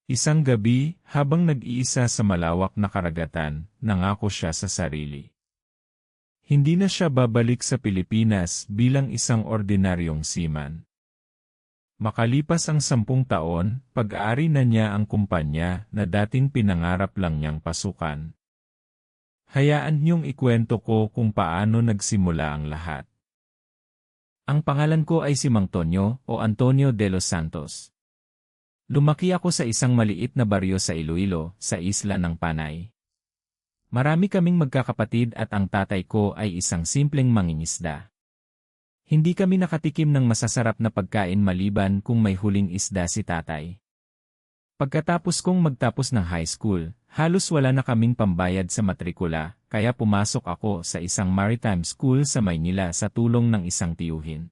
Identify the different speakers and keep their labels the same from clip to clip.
Speaker 1: Isang gabi, habang nag-iisa sa malawak na karagatan, nangako siya sa sarili. Hindi na siya babalik sa Pilipinas bilang isang ordinaryong seaman. Makalipas ang 10 taon, pag-aari na niya ang kumpanya na dating pinangarap lang niyang pasukan. Hayaan niyong ikwento ko kung paano nagsimula ang lahat.
Speaker 2: Ang pangalan ko ay si Mang Tonyo o Antonio de los Santos. Lumaki ako sa isang maliit na baryo sa Iloilo, sa isla ng Panay. Marami kaming magkakapatid at ang tatay ko ay isang simpleng mangingisda. Hindi kami nakatikim ng masasarap na pagkain maliban kung may huling isda si tatay. Pagkatapos kong magtapos ng high school, halos wala na kaming pambayad sa matrikula, kaya pumasok ako sa isang maritime school sa Maynila sa tulong ng isang tiyuhin.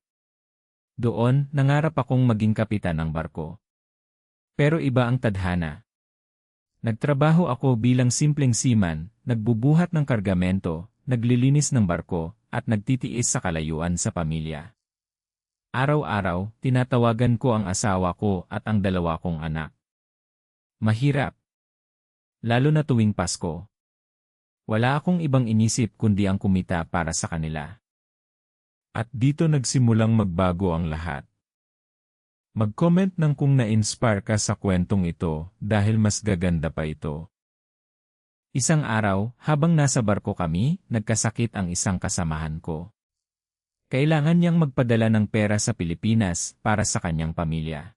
Speaker 2: Doon, nangarap akong maging kapitan ng barko. Pero iba ang tadhana. Nagtrabaho ako bilang simpleng seaman, nagbubuhat ng kargamento, naglilinis ng barko, at nagtitiis sa kalayuan sa pamilya. Araw-araw, tinatawagan ko ang asawa ko at ang 2 kong anak. Mahirap. Lalo na tuwing Pasko. Wala akong ibang inisip kundi ang kumita para sa kanila.
Speaker 1: At dito nagsimulang magbago ang lahat. Mag-comment ng kung na-inspire ka sa kwentong ito dahil mas gaganda pa ito.
Speaker 2: Isang araw, habang nasa barko kami, nagkasakit ang isang kasamahan ko. Kailangan niyang magpadala ng pera sa Pilipinas para sa kanyang pamilya.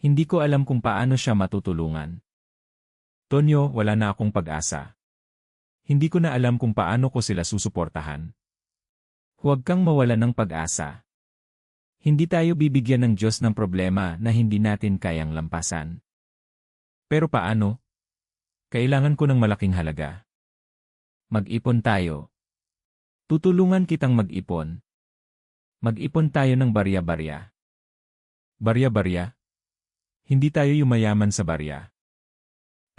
Speaker 2: Hindi ko alam kung paano siya matutulungan.
Speaker 1: Tonyo, wala na akong pag-asa. Hindi ko na alam kung paano ko sila susuportahan.
Speaker 2: Huwag kang mawala ng pag-asa. Hindi tayo bibigyan ng Diyos ng problema na hindi natin kayang lampasan.
Speaker 1: Pero paano? Kailangan ko ng malaking halaga.
Speaker 2: Mag-ipon tayo. Tutulungan kitang mag-ipon. Mag-ipon tayo ng barya-barya.
Speaker 1: Barya-barya? Hindi tayo yumayaman sa barya.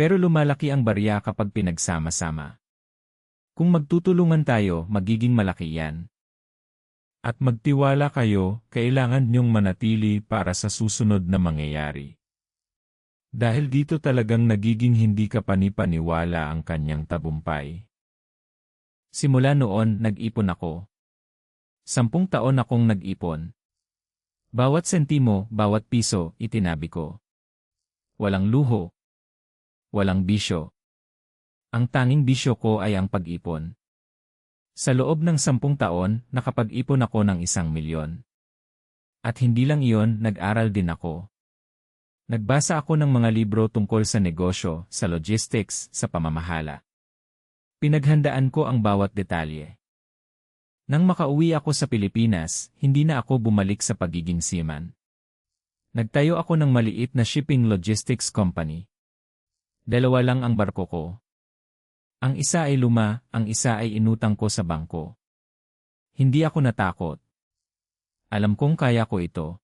Speaker 2: Pero lumalaki ang barya kapag pinagsama-sama. Kung magtutulungan tayo, magiging malaki yan.
Speaker 1: At magtiwala kayo, kailangan niyong manatili para sa susunod na mangyayari. Dahil dito talagang nagiging hindi ka panipaniwala ang kanyang tagumpay.
Speaker 2: Simula noon, nag-ipon ako. 10 taon akong nag-ipon. Bawat sentimo, bawat piso, itinabi ko. Walang luho. Walang bisyo. Ang tanging bisyo ko ay ang pag-ipon. Sa loob ng 10 taon, nakapag-ipon ako ng 1 milyon. At hindi lang iyon, nag-aral din ako. Nagbasa ako ng mga libro tungkol sa negosyo, sa logistics, sa pamamahala. Pinaghandaan ko ang bawat detalye. Nang makauwi ako sa Pilipinas, hindi na ako bumalik sa pagiging seaman. Nagtayo ako ng maliit na shipping logistics company. 2 lang ang barko ko. Ang isa ay luma, ang isa ay inutang ko sa bangko. Hindi ako natakot. Alam kong kaya ko ito.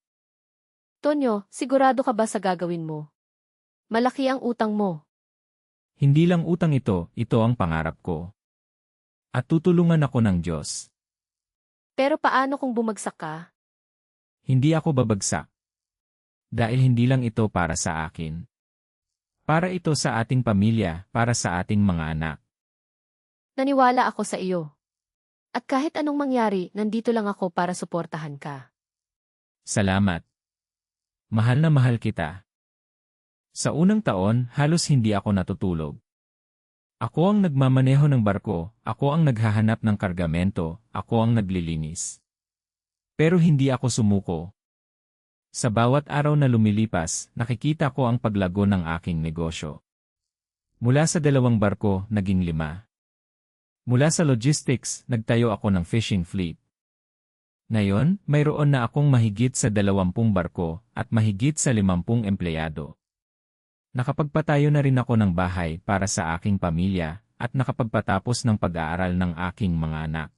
Speaker 3: Tonyo, sigurado ka ba sa gagawin mo? Malaki ang utang mo.
Speaker 2: Hindi lang utang ito ang pangarap ko. At tutulungan ako ng Diyos.
Speaker 3: Pero paano kung bumagsak ka?
Speaker 2: Hindi ako babagsak. Dahil hindi lang ito para sa akin. Para ito sa ating pamilya, para sa ating mga anak.
Speaker 3: Naniwala ako sa iyo. At kahit anong mangyari, nandito lang ako para suportahan ka.
Speaker 2: Salamat. Mahal na mahal kita. Sa unang taon, halos hindi ako natutulog. Ako ang nagmamaneho ng barko, ako ang naghahanap ng kargamento, ako ang naglilinis. Pero hindi ako sumuko. Sa bawat araw na lumilipas, nakikita ko ang paglago ng aking negosyo. Mula sa 2 barko, naging 5. Mula sa logistics, nagtayo ako ng fishing fleet. Ngayon, mayroon na akong mahigit sa 20 barko at mahigit sa 50 empleyado. Nakapagpatayo na rin ako ng bahay para sa aking pamilya at nakapagpatapos ng pag-aaral ng aking mga anak.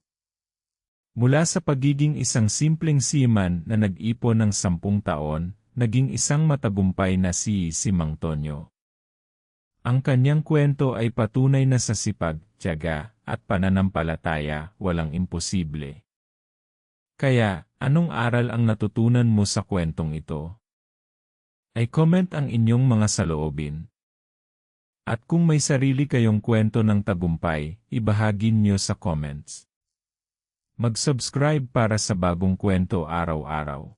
Speaker 1: Mula sa pagiging isang simpleng seaman na nag-ipon ng 10 taon, naging isang matagumpay na si Mang Tonyo. Ang kanyang kwento ay patunay na sa sipag, tiyaga, at pananampalataya, walang imposible. Kaya, anong aral ang natutunan mo sa kwentong ito? ay comment ang inyong mga saloobin. At kung may sarili kayong kwento ng tagumpay, ibahagi niyo sa comments. Mag-subscribe para sa bagong kwento araw-araw.